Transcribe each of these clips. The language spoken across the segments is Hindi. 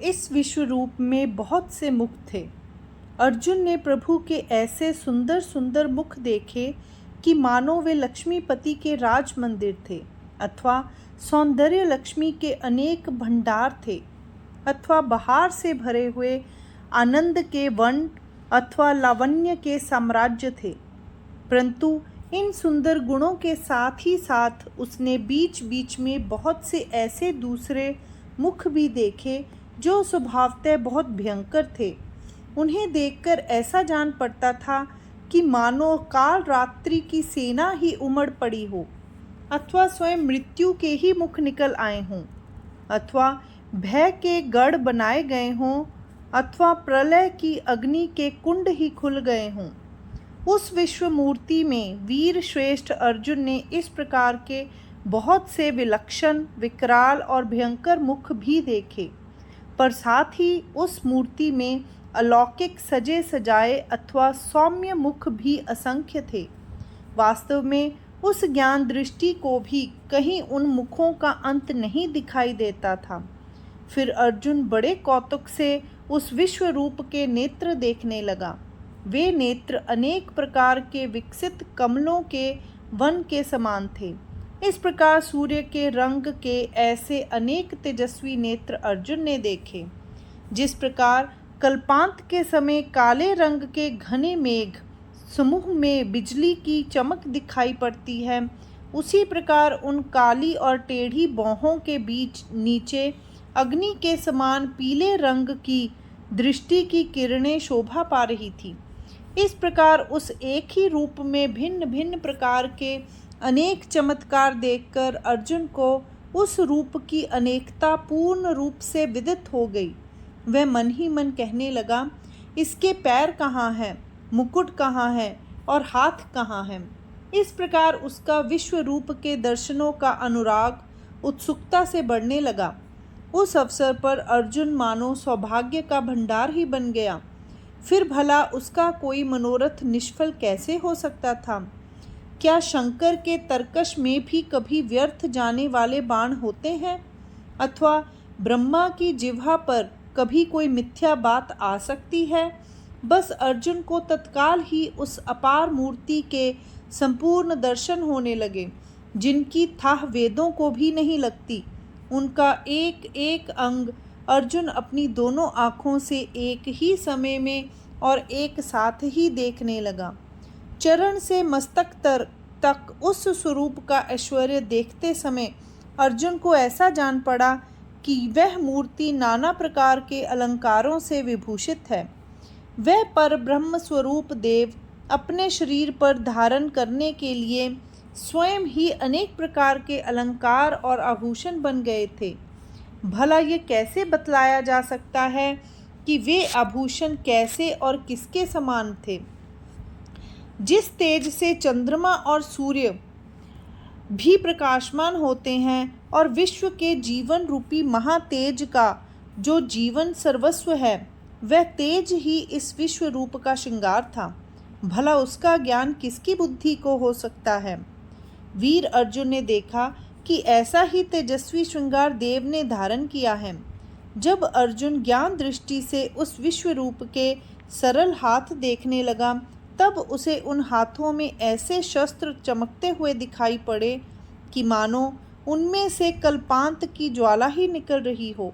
इस विश्व रूप में बहुत से मुख थे। अर्जुन ने प्रभु के ऐसे सुंदर सुंदर मुख देखे कि मानो वे लक्ष्मीपति के राज मंदिर थे, अथवा सौंदर्य लक्ष्मी के अनेक भंडार थे, अथवा बहार से भरे हुए आनंद के वन अथवा लावण्य के साम्राज्य थे। परंतु इन सुंदर गुणों के साथ ही साथ उसने बीच बीच में बहुत से ऐसे दूसरे मुख भी देखे जो स्वभावतः बहुत भयंकर थे। उन्हें देखकर ऐसा जान पड़ता था कि मानो काल रात्रि की सेना ही उमड़ पड़ी हो, अथवा स्वयं मृत्यु के ही मुख निकल आए हों, अथवा भय के गढ़ बनाए गए हों, अथवा प्रलय की अग्नि के कुंड ही खुल गए हों। उस विश्व मूर्ति में वीर श्रेष्ठ अर्जुन ने इस प्रकार के बहुत से विलक्षण, विकराल और भयंकर मुख भी देखे, पर साथ ही उस मूर्ति में अलौकिक सजे सजाए अथवा सौम्य मुख भी असंख्य थे। वास्तव में उस ज्ञान दृष्टि को भी कहीं उन मुखों का अंत नहीं दिखाई देता था। फिर अर्जुन बड़े कौतुक से उस विश्व रूप के नेत्र देखने लगा। वे नेत्र अनेक प्रकार के विकसित कमलों के वन के समान थे। इस प्रकार सूर्य के रंग के ऐसे अनेक तेजस्वी नेत्र अर्जुन ने देखे। जिस प्रकार कल्पांत के समय काले रंग के घने मेघ समूह में बिजली की चमक दिखाई पड़ती है, उसी प्रकार उन काली और टेढ़ी बाहों के बीच नीचे अग्नि के समान पीले रंग की दृष्टि की किरणें शोभा पा रही थी। इस प्रकार उस एक ही रूप में भिन्न भिन्न प्रकार के अनेक चमत्कार देखकर अर्जुन को उस रूप की अनेकता पूर्ण रूप से विदित हो गई। वह मन ही मन कहने लगा, इसके पैर कहाँ हैं, मुकुट कहाँ है और हाथ कहाँ हैं। इस प्रकार उसका विश्व रूप के दर्शनों का अनुराग उत्सुकता से बढ़ने लगा। उस अवसर पर अर्जुन मानो सौभाग्य का भंडार ही बन गया। फिर भला उसका कोई मनोरथ निष्फल कैसे हो सकता था? क्या शंकर के तर्कश में भी कभी व्यर्थ जाने वाले बाण होते हैं? अथवा ब्रह्मा की जिह्वा पर कभी कोई मिथ्या बात आ सकती है? बस अर्जुन को तत्काल ही उस अपार मूर्ति के संपूर्ण दर्शन होने लगे, जिनकी थाह वेदों को भी नहीं लगती। उनका एक एक अंग अर्जुन अपनी दोनों आँखों से एक ही समय में और एक साथ ही देखने लगा। चरण से मस्तक तक उस स्वरूप का ऐश्वर्य देखते समय अर्जुन को ऐसा जान पड़ा कि वह मूर्ति नाना प्रकार के अलंकारों से विभूषित है। वह परब्रह्म स्वरूप देव अपने शरीर पर धारण करने के लिए स्वयं ही अनेक प्रकार के अलंकार और आभूषण बन गए थे। भला ये कैसे बतलाया जा सकता है कि वे आभूषण कैसे और किसके समान थे? जिस तेज से चंद्रमा और सूर्य भी प्रकाशमान होते हैं और विश्व के जीवन रूपी महातेज का जो जीवन सर्वस्व है, वह तेज ही इस विश्व रूप का श्रृंगार था। भला उसका ज्ञान किसकी बुद्धि को हो सकता है? वीर अर्जुन ने देखा कि ऐसा ही तेजस्वी श्रृंगार देव ने धारण किया है। जब अर्जुन ज्ञान दृष्टि से उस विश्व रूप के सरल हाथ देखने लगा, तब उसे उन हाथों में ऐसे शस्त्र चमकते हुए दिखाई पड़े कि मानो उनमें से कल्पांत की ज्वाला ही निकल रही हो।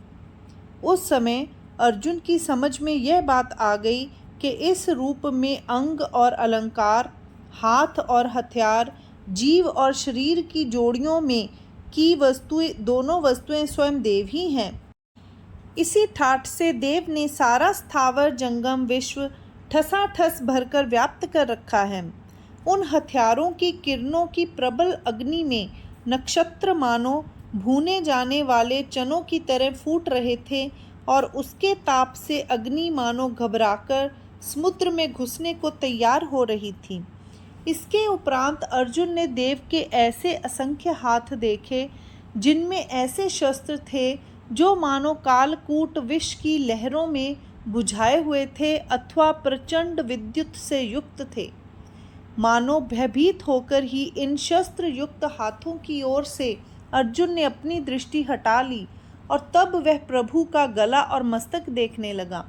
उस समय अर्जुन की समझ में यह बात आ गई कि इस रूप में अंग और अलंकार, हाथ और हथियार, जीव और शरीर की जोड़ियों में की वस्तुएं, दोनों वस्तुएं स्वयं देव ही हैं। इसी ठाठ से देव ने सारा स्थावर जंगम विश्व ठसाठस भरकर व्याप्त कर रखा है। उन हथियारों की किरणों की प्रबल अग्नि में नक्षत्र मानो भूने जाने वाले चनों की तरह फूट रहे थे और उसके ताप से अग्नि मानो घबराकर समुद्र में घुसने को तैयार हो रही थी। इसके उपरांत अर्जुन ने देव के ऐसे असंख्य हाथ देखे, जिनमें ऐसे शस्त्र थे जो मानो कालकूट विष की लहरों में बुझाए हुए थे अथवा प्रचंड विद्युत से युक्त थे। मानो भयभीत होकर ही इन शस्त्र युक्त हाथों की ओर से अर्जुन ने अपनी दृष्टि हटा ली और तब वह प्रभु का गला और मस्तक देखने लगा,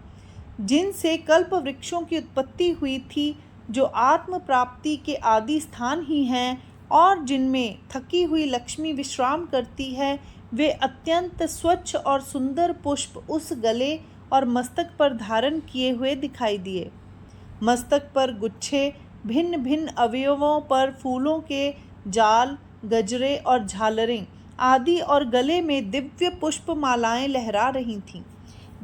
जिनसे कल्प वृक्षों की उत्पत्ति हुई थी, जो आत्म प्राप्ति के आदि स्थान ही हैं और जिनमें थकी हुई लक्ष्मी विश्राम करती है। वे अत्यंत स्वच्छ और सुंदर पुष्प उस गले और मस्तक पर धारण किए हुए दिखाई दिए। मस्तक पर गुच्छे, भिन्न भिन्न अवयवों पर फूलों के जाल, गजरे और झालरें आदि और गले में दिव्य पुष्प मालाएं लहरा रही थीं।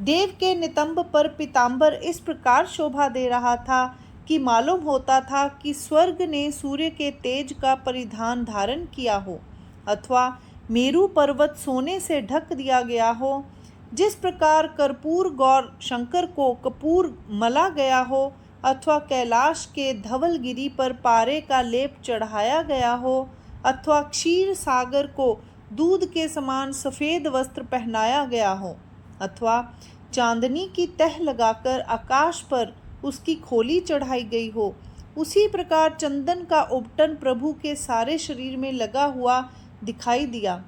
देव के नितंब पर पीतांबर इस प्रकार शोभा दे रहा था कि मालूम होता था कि स्वर्ग ने सूर्य के तेज का परिधान धारण किया हो, अथवा मेरू पर्वत सोने से ढक दिया गया हो। जिस प्रकार कर्पूर गौर शंकर को कपूर मला गया हो, अथवा कैलाश के धवलगिरी पर पारे का लेप चढ़ाया गया हो, अथवा क्षीर सागर को दूध के समान सफ़ेद वस्त्र पहनाया गया हो, अथवा चांदनी की तह लगाकर आकाश पर उसकी खोली चढ़ाई गई हो, उसी प्रकार चंदन का उपटन प्रभु के सारे शरीर में लगा हुआ दिखाई दिया,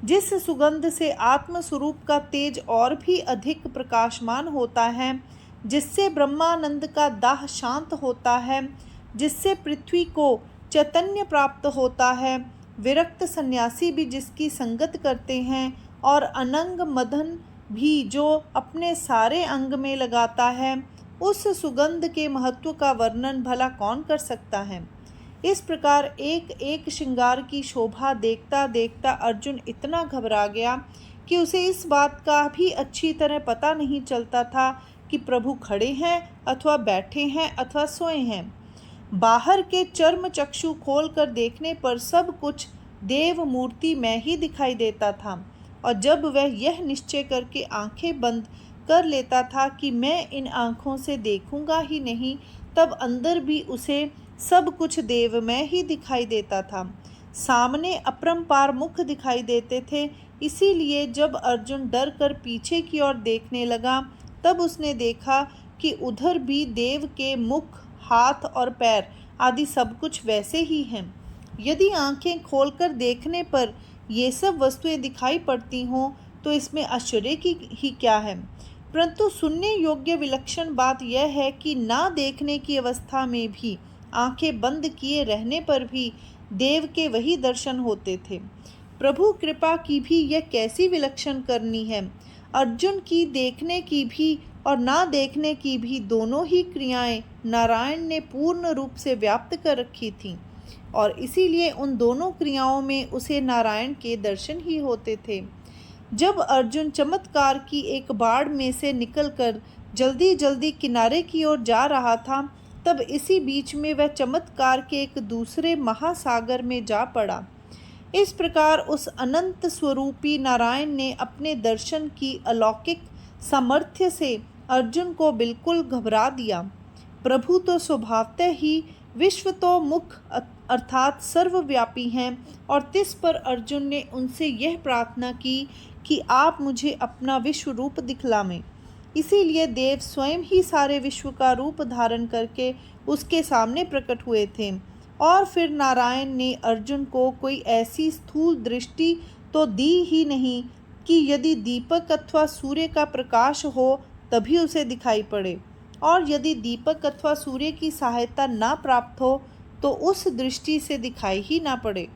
जिस सुगंध से आत्मस्वरूप का तेज और भी अधिक प्रकाशमान होता है, जिससे ब्रह्मानंद का दाह शांत होता है, जिससे पृथ्वी को चैतन्य प्राप्त होता है। विरक्त सन्यासी भी जिसकी संगत करते हैं और अनंग मदन भी जो अपने सारे अंग में लगाता है, उस सुगंध के महत्व का वर्णन भला कौन कर सकता है। इस प्रकार एक एक श्रृंगार की शोभा देखता देखता अर्जुन इतना घबरा गया कि उसे इस बात का भी अच्छी तरह पता नहीं चलता था कि प्रभु खड़े हैं अथवा बैठे हैं अथवा सोए हैं। बाहर के चर्म चक्षु खोलकर देखने पर सब कुछ देव मूर्ति में ही दिखाई देता था, और जब वह यह निश्चय करके आंखें बंद कर लेता था कि मैं इन आँखों से देखूंगा ही नहीं, तब अंदर भी उसे सब कुछ देवमय ही दिखाई देता था। सामने अपरंपार मुख दिखाई देते थे। इसीलिए जब अर्जुन डर कर पीछे की ओर देखने लगा, तब उसने देखा कि उधर भी देव के मुख, हाथ और पैर आदि सब कुछ वैसे ही हैं। यदि आंखें खोलकर देखने पर ये सब वस्तुएं दिखाई पड़ती हों तो इसमें आश्चर्य की ही क्या है। परंतु सुनने योग्य विलक्षण बात यह है कि ना देखने की अवस्था में भी, आंखें बंद किए रहने पर भी देव के वही दर्शन होते थे। प्रभु कृपा की भी यह कैसी विलक्षण करनी है। अर्जुन की देखने की भी और ना देखने की भी दोनों ही क्रियाएं नारायण ने पूर्ण रूप से व्याप्त कर रखी थीं, और इसीलिए उन दोनों क्रियाओं में उसे नारायण के दर्शन ही होते थे। जब अर्जुन चमत्कार की एक बाढ़ में से निकलकर जल्दी जल्दी किनारे की ओर जा रहा था, तब इसी बीच में वह चमत्कार के एक दूसरे महासागर में जा पड़ा। इस प्रकार उस अनंत स्वरूपी नारायण ने अपने दर्शन की अलौकिक सामर्थ्य से अर्जुन को बिल्कुल घबरा दिया। प्रभु तो स्वभावतः ही विश्वतोमुख अर्थात सर्वव्यापी हैं, और तिस पर अर्जुन ने उनसे यह प्रार्थना की कि आप मुझे अपना विश्व रूप दिखलावें। इसीलिए देव स्वयं ही सारे विश्व का रूप धारण करके उसके सामने प्रकट हुए थे। और फिर नारायण ने अर्जुन को कोई ऐसी स्थूल दृष्टि तो दी ही नहीं कि यदि दीपक अथवा सूर्य का प्रकाश हो तभी उसे दिखाई पड़े, और यदि दीपक अथवा सूर्य की सहायता ना प्राप्त हो तो उस दृष्टि से दिखाई ही ना पड़े।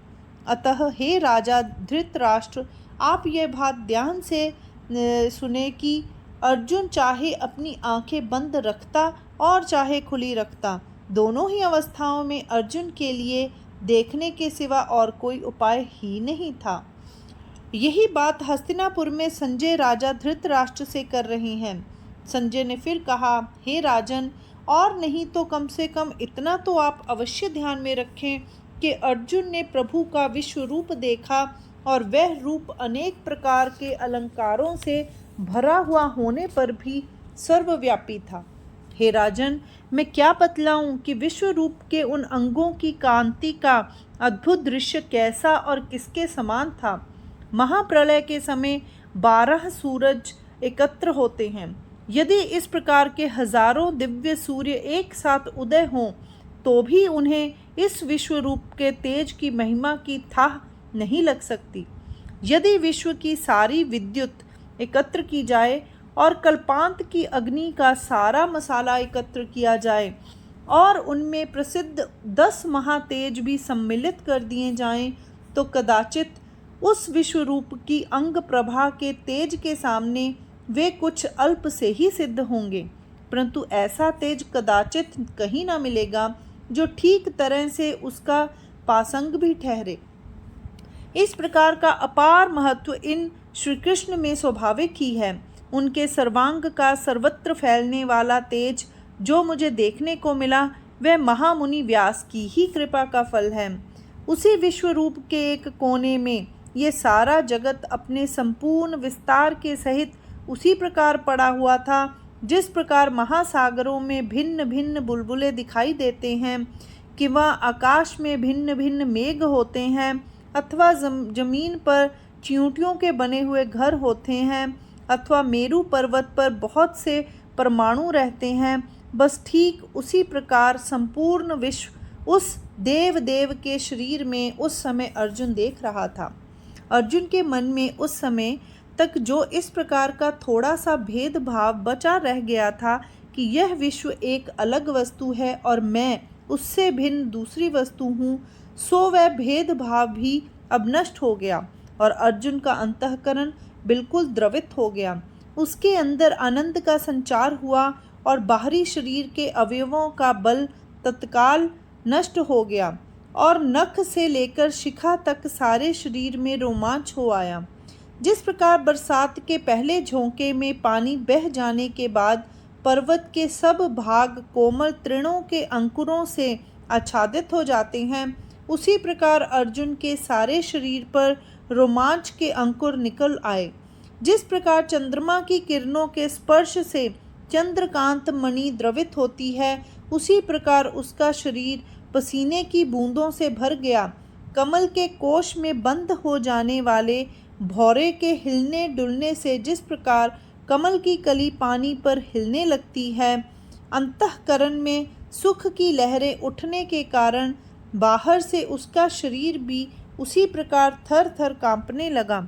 अतः हे राजा धृतराष्ट्र, आप यह बात ध्यान से सुने कि अर्जुन चाहे अपनी आंखें बंद रखता और चाहे खुली रखता, दोनों ही अवस्थाओं में अर्जुन के लिए देखने के सिवा और कोई उपाय ही नहीं था। यही बात हस्तिनापुर में संजय राजा धृतराष्ट्र से कर रहे हैं। संजय ने फिर कहा, हे राजन, और नहीं तो कम से कम इतना तो आप अवश्य ध्यान में रखें कि अर्जुन ने प्रभु का विश्व रूप देखा, और वह रूप अनेक प्रकार के अलंकारों से भरा हुआ होने पर भी सर्वव्यापी था। हे राजन, मैं क्या बतलाऊं कि विश्व रूप के उन अंगों की कांति का अद्भुत दृश्य कैसा और किसके समान था। महाप्रलय के समय 12 सूरज एकत्र होते हैं। यदि इस प्रकार के हजारों दिव्य सूर्य एक साथ उदय हों तो भी उन्हें इस विश्व रूप के तेज की महिमा की थाह नहीं लग सकती। यदि विश्व की सारी विद्युत एकत्र की जाए और कल्पांत की अग्नि का सारा मसाला एकत्र किया जाए और उनमें प्रसिद्ध 10 महातेज भी सम्मिलित कर दिए जाएं, तो कदाचित उस विश्वरूप की अंग प्रभा के तेज के सामने वे कुछ अल्प से ही सिद्ध होंगे, परंतु ऐसा तेज कदाचित कहीं ना मिलेगा जो ठीक तरह से उसका पासंग भी ठहरे। इस प्रकार का अपार महत्व इन श्री कृष्ण में स्वाभाविक ही है। उनके सर्वांग का सर्वत्र फैलने वाला तेज जो मुझे देखने को मिला वह महामुनि व्यास की ही कृपा का फल है। उसी विश्वरूप के एक कोने में ये सारा जगत अपने संपूर्ण विस्तार के सहित उसी प्रकार पड़ा हुआ था जिस प्रकार महासागरों में भिन्न भिन्न बुलबुले दिखाई देते हैं, कि वह आकाश में भिन्न भिन्न मेघ होते हैं, अथवा जमीन पर चींटियों के बने हुए घर होते हैं, अथवा मेरू पर्वत पर बहुत से परमाणु रहते हैं। बस ठीक उसी प्रकार संपूर्ण विश्व उस देव के शरीर में उस समय अर्जुन देख रहा था। अर्जुन के मन में उस समय तक जो इस प्रकार का थोड़ा सा भेदभाव बचा रह गया था कि यह विश्व एक अलग वस्तु है और मैं उससे भिन्न दूसरी वस्तु हूँ, सो वह भेदभाव भी अब नष्ट हो गया और अर्जुन का अंतःकरण बिल्कुल द्रवित हो गया। उसके अंदर आनंद का संचार हुआ और बाहरी शरीर के अवयवों का बल तत्काल नष्ट हो गया और नख से लेकर शिखा तक सारे शरीर में रोमांच हो आया। जिस प्रकार बरसात के पहले झोंके में पानी बह जाने के बाद पर्वत के सब भाग कोमल तृणों के अंकुरों से आच्छादित हो जाते हैं, उसी प्रकार अर्जुन के सारे शरीर पर रोमांच के अंकुर निकल आए। जिस प्रकार चंद्रमा की किरणों के स्पर्श से चंद्रकांत मणि द्रवित होती है, उसी प्रकार उसका शरीर पसीने की बूंदों से भर गया। कमल के कोश में बंद हो जाने वाले भौरे के हिलने डुलने से जिस प्रकार कमल की कली पानी पर हिलने लगती है, अंतःकरण में सुख की लहरें उठने के कारण बाहर से उसका शरीर भी उसी प्रकार थर थर कांपने लगा।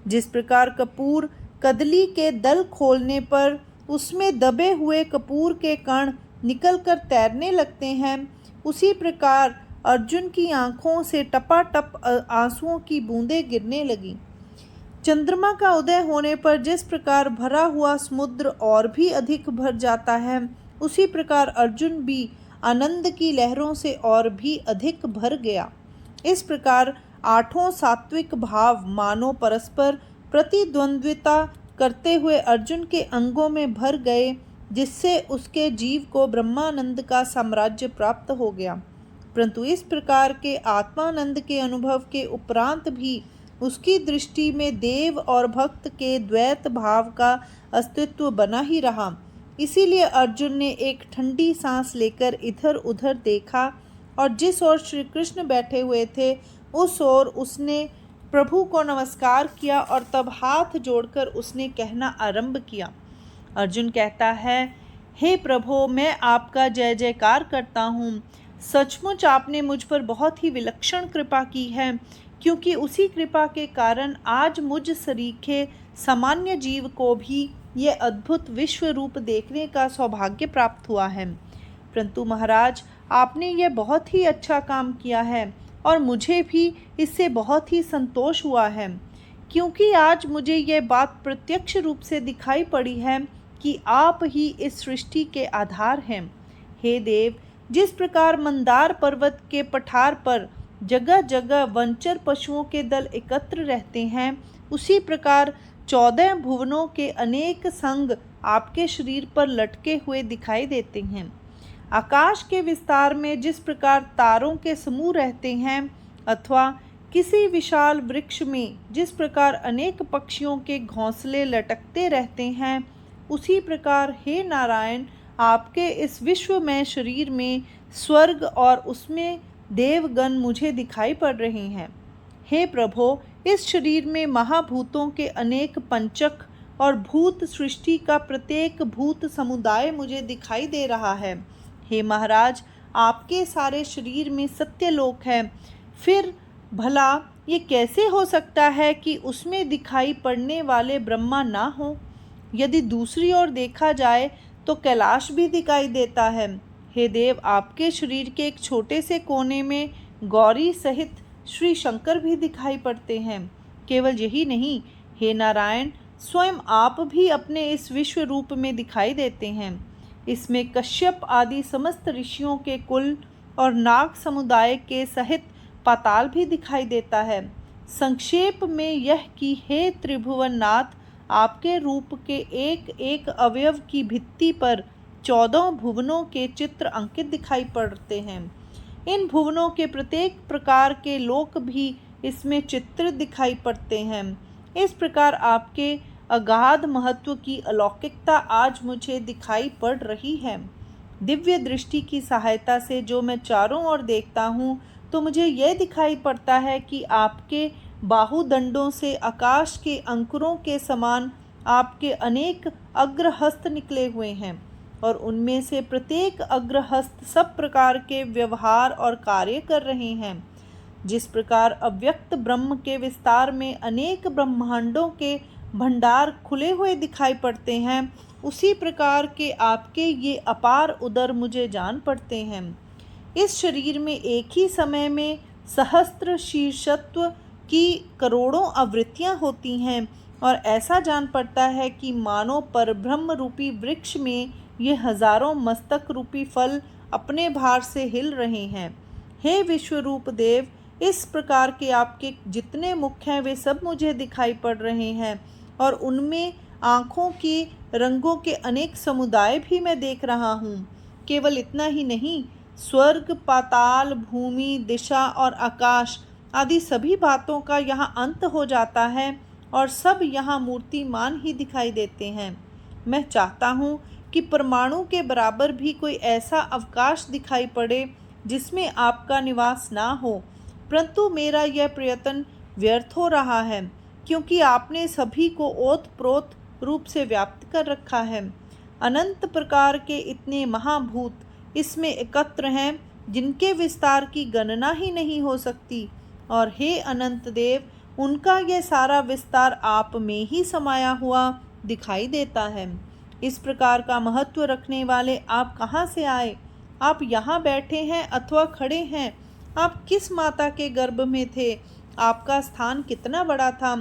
जिस प्रकार कपूर कदली के दल खोलने पर उसमें दबे हुए कपूर के कण निकलकर तैरने लगते हैं, उसी प्रकार अर्जुन की आंखों से टपाटप आंसुओं की बूंदें गिरने लगीं। चंद्रमा का उदय होने पर जिस प्रकार भरा हुआ समुद्र और भी अधिक भर जाता है, उसी प्रकार अर्जुन भी आनंद की लहरों से और भी अधिक भर गया। इस प्रकार आठों सात्विक भाव मानो परस्पर प्रतिद्वंद्विता करते हुए अर्जुन के अंगों में भर गए, जिससे उसके जीव को ब्रह्मानंद का साम्राज्य प्राप्त हो गया। परंतु इस प्रकार के आत्मानंद के अनुभव के उपरांत भी उसकी दृष्टि में देव और भक्त के द्वैत भाव का अस्तित्व बना ही रहा। इसीलिए अर्जुन ने एक ठंडी सांस लेकर इधर उधर देखा और जिस ओर श्री कृष्ण बैठे हुए थे उस ओर उसने प्रभु को नमस्कार किया और तब हाथ जोड़कर उसने कहना आरंभ किया। अर्जुन कहता है, हे प्रभु, मैं आपका जय जयकार करता हूँ। सचमुच आपने मुझ पर बहुत ही विलक्षण कृपा की है, क्योंकि उसी कृपा के कारण आज मुझ सरीखे सामान्य जीव को भी ये अद्भुत विश्व रूप देखने का सौभाग्य प्राप्त हुआ है। परंतु महाराज, आपने ये बहुत ही अच्छा काम किया है और मुझे भी इससे बहुत ही संतोष हुआ है, क्योंकि आज मुझे ये बात प्रत्यक्ष रूप से दिखाई पड़ी है कि आप ही इस सृष्टि के आधार हैं। हे देव, जिस प्रकार मंदार पर्वत के पठार पर जगह जगह वंचर पशुओं के दल एकत्र रहते हैं, उसी प्रकार 14 भुवनों के अनेक संग आपके शरीर पर लटके हुए दिखाई देते हैं। आकाश के विस्तार में जिस प्रकार तारों के समूह रहते हैं, अथवा किसी विशाल वृक्ष में जिस प्रकार अनेक पक्षियों के घोंसले लटकते रहते हैं, उसी प्रकार हे नारायण, आपके इस विश्वमय शरीर में स्वर्ग और उसमें देवगण मुझे दिखाई पड़ रहे हैं। हे प्रभो, इस शरीर में महाभूतों के अनेक पंचक और भूत सृष्टि का प्रत्येक भूत समुदाय मुझे दिखाई दे रहा है। हे महाराज, आपके सारे शरीर में सत्यलोक है, फिर भला ये कैसे हो सकता है कि उसमें दिखाई पड़ने वाले ब्रह्मा ना हो? यदि दूसरी ओर देखा जाए तो कैलाश भी दिखाई देता है। हे देव, आपके शरीर के एक छोटे से कोने में गौरी सहित श्री शंकर भी दिखाई पड़ते हैं। केवल यही नहीं, हे नारायण, स्वयं आप भी अपने इस विश्व रूप में दिखाई देते हैं। इसमें कश्यप आदि समस्त ऋषियों के कुल और नाग समुदाय के सहित पाताल भी दिखाई देता है। संक्षेप में यह कि हे त्रिभुवन नाथ, आपके रूप के एक एक अवयव की भित्ति पर 14 भुवनों के चित्र अंकित दिखाई पड़ते हैं। इन भुवनों के प्रत्येक प्रकार के लोक भी इसमें चित्र दिखाई पड़ते हैं। इस प्रकार आपके अगाध महत्व की अलौकिकता आज मुझे दिखाई पड़ रही है। दिव्य दृष्टि की सहायता से जो मैं चारों ओर देखता हूँ तो मुझे यह दिखाई पड़ता है कि आपके बाहुदंडों से आकाश के अंकुरों के समान आपके अनेक अग्रहस्त निकले हुए हैं और उनमें से प्रत्येक अग्रहस्त सब प्रकार के व्यवहार और कार्य कर रहे हैं। जिस प्रकार अव्यक्त ब्रह्म के विस्तार में अनेक ब्रह्मांडों के भंडार खुले हुए दिखाई पड़ते हैं, उसी प्रकार के आपके ये अपार उदर मुझे जान पड़ते हैं। इस शरीर में एक ही समय में सहस्त्र शीर्षत्व की करोड़ों आवृत्तियाँ होती हैं और ऐसा जान पड़ता है कि मानो परब्रह्म रूपी वृक्ष में ये हजारों मस्तक रूपी फल अपने भार से हिल रहे हैं। हे विश्वरूप देव, इस प्रकार के आपके जितने मुख हैं वे सब मुझे दिखाई पड़ रहे हैं और उनमें आँखों की रंगों के अनेक समुदाय भी मैं देख रहा हूँ। केवल इतना ही नहीं, स्वर्ग, पाताल, भूमि, दिशा और आकाश आदि सभी बातों का यहाँ अंत हो जाता है और सब यहाँ मूर्तिमान ही दिखाई देते हैं। मैं चाहता हूँ कि परमाणु के बराबर भी कोई ऐसा अवकाश दिखाई पड़े जिसमें आपका निवास ना हो, परंतु मेरा यह प्रयत्न व्यर्थ हो रहा है क्योंकि आपने सभी को ओतप्रोत रूप से व्याप्त कर रखा है। अनंत प्रकार के इतने महाभूत इसमें एकत्र हैं जिनके विस्तार की गणना ही नहीं हो सकती और हे अनंत देव, उनका यह सारा विस्तार आप में ही समाया हुआ दिखाई देता है। इस प्रकार का महत्व रखने वाले आप कहाँ से आए? आप यहाँ बैठे हैं अथवा खड़े हैं? आप किस माता के गर्भ में थे? आपका स्थान कितना बड़ा था?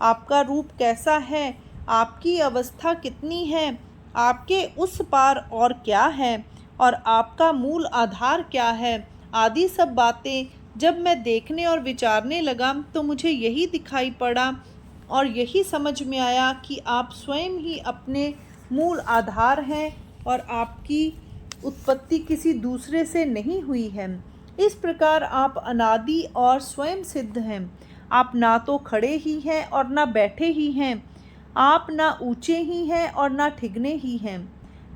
आपका रूप कैसा है? आपकी अवस्था कितनी है? आपके उस पार और क्या है? और आपका मूल आधार क्या है? आदि सब बातें जब मैं देखने और विचारने लगा तो मुझे यही दिखाई पड़ा और यही समझ में आया कि आप स्वयं ही अपने मूल आधार हैं और आपकी उत्पत्ति किसी दूसरे से नहीं हुई है। इस प्रकार आप अनादि और स्वयं सिद्ध हैं। आप ना तो खड़े ही हैं और ना बैठे ही हैं। आप ना ऊंचे ही हैं और ना ठिगने ही हैं।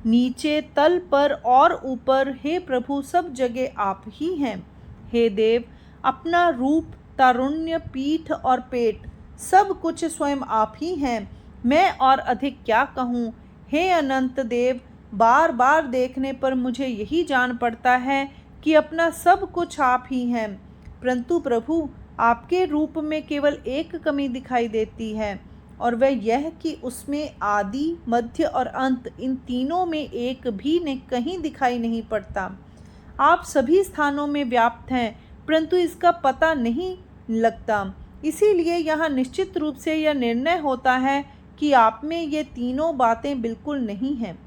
नीचे, तल पर और ऊपर, हे प्रभु, सब जगह आप ही हैं। हे देव, अपना रूप, तारुण्य, पीठ और पेट सब कुछ स्वयं आप ही हैं। मैं और अधिक क्या कहूँ? हे अनंत देव, बार बार देखने पर मुझे यही जान पड़ता है कि अपना सब कुछ आप ही हैं, परंतु प्रभु, आपके रूप में केवल एक कमी दिखाई देती है और वह यह कि उसमें आदि, मध्य और अंत, इन तीनों में एक भी कहीं दिखाई नहीं पड़ता। आप सभी स्थानों में व्याप्त हैं, परंतु इसका पता नहीं लगता। इसीलिए यहाँ निश्चित रूप से यह निर्णय होता है कि आप में ये तीनों बातें बिल्कुल नहीं हैं।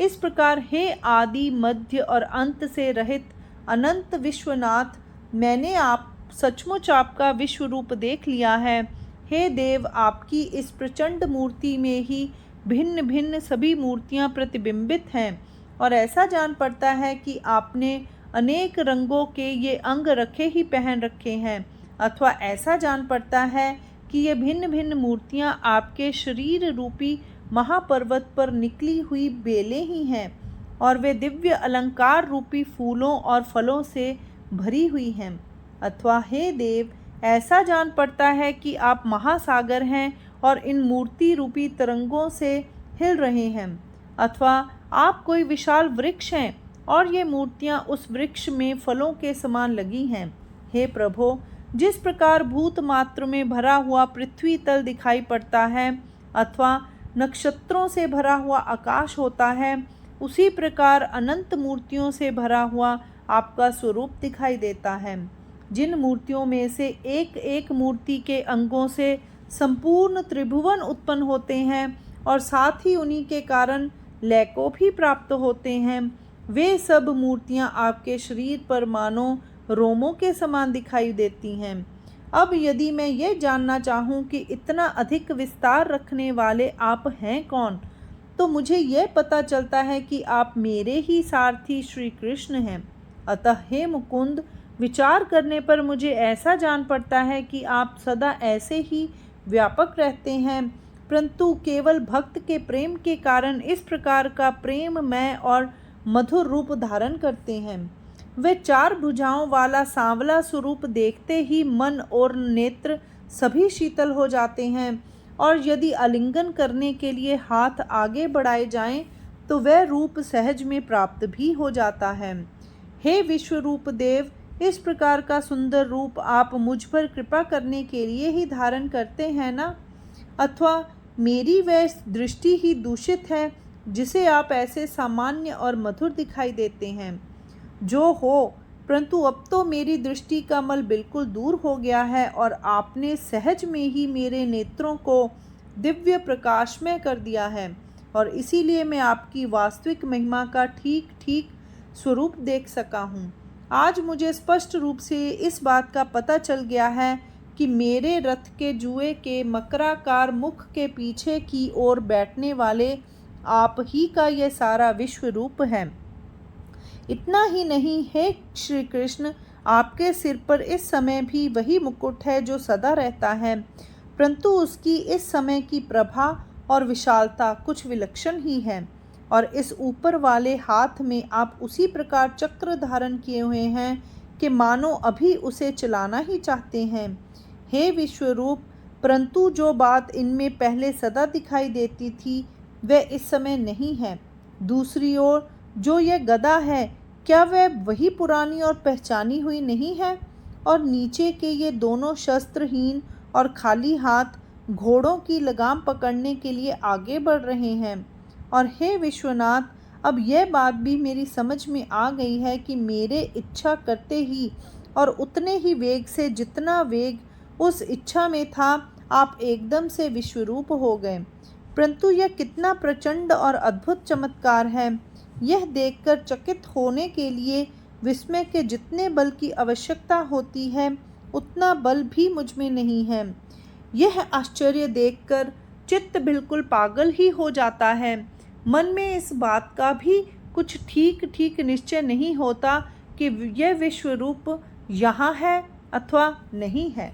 इस प्रकार हे आदि, मध्य और अंत से रहित अनंत विश्वनाथ, मैंने आप सचमुच आपका विश्व रूप देख लिया है। हे देव, आपकी इस प्रचंड मूर्ति में ही भिन्न भिन्न सभी मूर्तियां प्रतिबिंबित हैं और ऐसा जान पड़ता है कि आपने अनेक रंगों के ये अंग रखे ही पहन रखे हैं, अथवा ऐसा जान पड़ता है कि ये भिन्न भिन्न मूर्तियां आपके शरीर रूपी महापर्वत पर निकली हुई बेलें ही हैं और वे दिव्य अलंकार रूपी फूलों और फलों से भरी हुई हैं। अथवा हे देव, ऐसा जान पड़ता है कि आप महासागर हैं और इन मूर्ति रूपी तरंगों से हिल रहे हैं, अथवा आप कोई विशाल वृक्ष हैं और ये मूर्तियां उस वृक्ष में फलों के समान लगी हैं। हे प्रभो, जिस प्रकार भूत मात्र में भरा हुआ पृथ्वी तल दिखाई पड़ता है अथवा नक्षत्रों से भरा हुआ आकाश होता है, उसी प्रकार अनंत मूर्तियों से भरा हुआ आपका स्वरूप दिखाई देता है, जिन मूर्तियों में से एक एक मूर्ति के अंगों से संपूर्ण त्रिभुवन उत्पन्न होते हैं और साथ ही उन्हीं के कारण लय को भी प्राप्त होते हैं। वे सब मूर्तियां आपके शरीर पर मानो रोमों के समान दिखाई देती हैं। अब यदि मैं ये जानना चाहूँ कि इतना अधिक विस्तार रखने वाले आप हैं कौन, तो मुझे यह पता चलता है कि आप मेरे ही सारथी श्री कृष्ण हैं। अतः हे मुकुंद, विचार करने पर मुझे ऐसा जान पड़ता है कि आप सदा ऐसे ही व्यापक रहते हैं, परंतु केवल भक्त के प्रेम के कारण इस प्रकार का प्रेममय और मधुर रूप धारण करते हैं। वे 4 भुजाओं वाला सांवला स्वरूप देखते ही मन और नेत्र सभी शीतल हो जाते हैं, और यदि आलिंगन करने के लिए हाथ आगे बढ़ाए जाएं तो वह रूप सहज में प्राप्त भी हो जाता है। हे विश्वरूप देव, इस प्रकार का सुंदर रूप आप मुझ पर कृपा करने के लिए ही धारण करते हैं ना? अथवा मेरी वह दृष्टि ही दूषित है जिसे आप ऐसे सामान्य और मधुर दिखाई देते हैं? जो हो, परंतु अब तो मेरी दृष्टि का मल बिल्कुल दूर हो गया है और आपने सहज में ही मेरे नेत्रों को दिव्य प्रकाशमय कर दिया है, और इसीलिए मैं आपकी वास्तविक महिमा का ठीक ठीक स्वरूप देख सका हूँ। आज मुझे स्पष्ट रूप से इस बात का पता चल गया है कि मेरे रथ के जुए के मकराकार मुख के पीछे की ओर बैठने वाले आप ही का यह सारा विश्व रूप है। इतना ही नहीं है श्री कृष्ण, आपके सिर पर इस समय भी वही मुकुट है जो सदा रहता है, परंतु उसकी इस समय की प्रभा और विशालता कुछ विलक्षण ही है, और इस ऊपर वाले हाथ में आप उसी प्रकार चक्र धारण किए हुए हैं कि मानो अभी उसे चलाना ही चाहते हैं। हे विश्वरूप, परंतु जो बात इनमें पहले सदा दिखाई देती थी वह इस समय नहीं है। दूसरी ओर जो यह गदा है, क्या वह वही पुरानी और पहचानी हुई नहीं है? और नीचे के ये दोनों शस्त्रहीन और खाली हाथ घोड़ों की लगाम पकड़ने के लिए आगे बढ़ रहे हैं। और हे विश्वनाथ, अब यह बात भी मेरी समझ में आ गई है कि मेरे इच्छा करते ही और उतने ही वेग से जितना वेग उस इच्छा में था, आप एकदम से विश्वरूप हो गए। परंतु यह कितना प्रचंड और अद्भुत चमत्कार है! यह देखकर चकित होने के लिए विस्मय के जितने बल की आवश्यकता होती है, उतना बल भी मुझ में नहीं है। यह आश्चर्य देखकर चित्त बिल्कुल पागल ही हो जाता है। मन में इस बात का भी कुछ ठीक ठीक निश्चय नहीं होता कि यह विश्वरूप यहाँ है अथवा नहीं है।